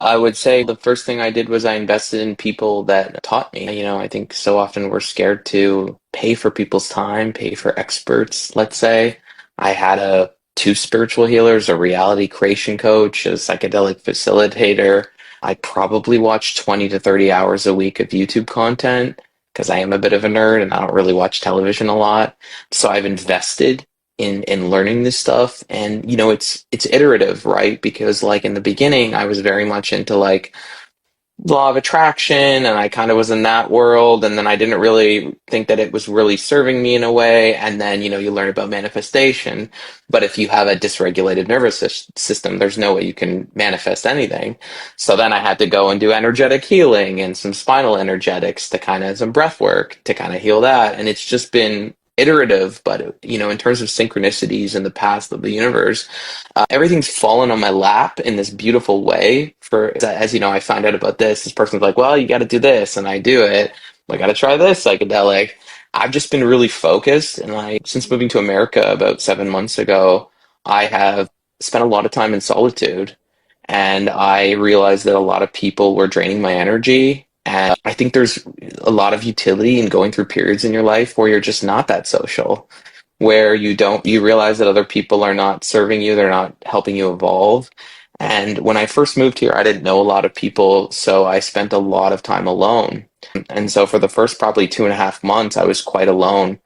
I would say the first thing I did was I invested in people that taught me. I think so often we're scared to pay for people's time, pay for experts, let's say. I had two spiritual healers, a reality creation coach, a psychedelic facilitator. I probably watch 20 to 30 hours a week of YouTube content because I am a bit of a nerd and I don't really watch television a lot. So I've invested in learning this stuff, and it's iterative, right? Because like in the beginning I was very much into like law of attraction, and I kind of was in that world, and then I didn't really think that it was really serving me in a way. And then you learn about manifestation, but if you have a dysregulated nervous system, there's no way you can manifest anything. So then I had to go and do energetic healing and some spinal energetics to kind of some breath work to kind of heal that. And it's just been iterative. But in terms of synchronicities in the past of the universe, everything's fallen on my lap in this beautiful way. For as you know, I find out about this person's like, well, you got to do this, and I do it. I got to try this psychedelic. I've just been really focused, and since moving to America about 7 months ago, I have spent a lot of time in solitude, and I realized that a lot of people were draining my energy. And I think there's a lot of utility in going through periods in your life where you're just not that social, where you realize that other people are not serving you, they're not helping you evolve. And when I first moved here, I didn't know a lot of people, so I spent a lot of time alone. And so for the first probably 2.5 months, I was quite alone.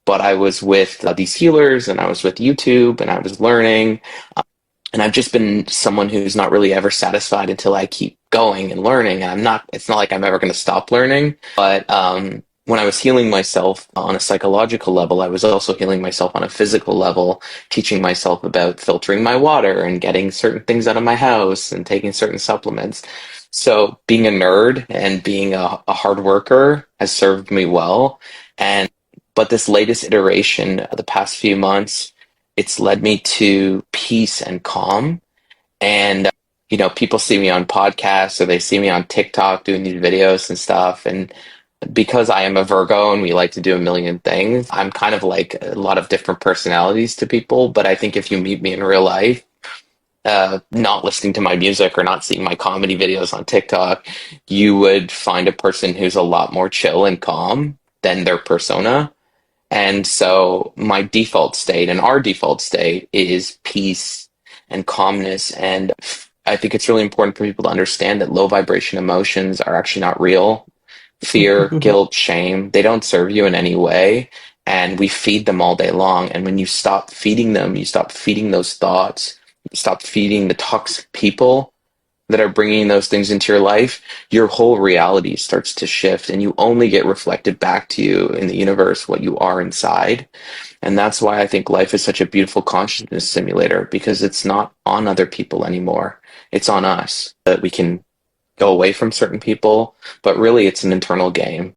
But I was with these healers, and I was with YouTube, and I was learning. And I've just been someone who's not really ever satisfied until I keep going and learning. And it's not like I'm ever going to stop learning. But when I was healing myself on a psychological level, I was also healing myself on a physical level, teaching myself about filtering my water and getting certain things out of my house and taking certain supplements. So being a nerd and being a hard worker has served me well. And but this latest iteration, the past few months, it's led me to peace and calm. And people see me on podcasts or they see me on TikTok doing these videos and stuff. And because I am a Virgo and we like to do a million things, I'm kind of like a lot of different personalities to people. But I think if you meet me in real life, not listening to my music or not seeing my comedy videos on TikTok, you would find a person who's a lot more chill and calm than their persona. And so my default state and our default state is peace and calmness. And I think it's really important for people to understand that low vibration emotions are actually not real. Fear, guilt, shame, they don't serve you in any way. And we feed them all day long. And when you stop feeding them, you stop feeding those thoughts, you stop feeding the toxic people that are bringing those things into your life, your whole reality starts to shift, and you only get reflected back to you in the universe what you are inside. And that's why I think life is such a beautiful consciousness simulator, because it's not on other people anymore. It's on us that we can go away from certain people, but really it's an internal game.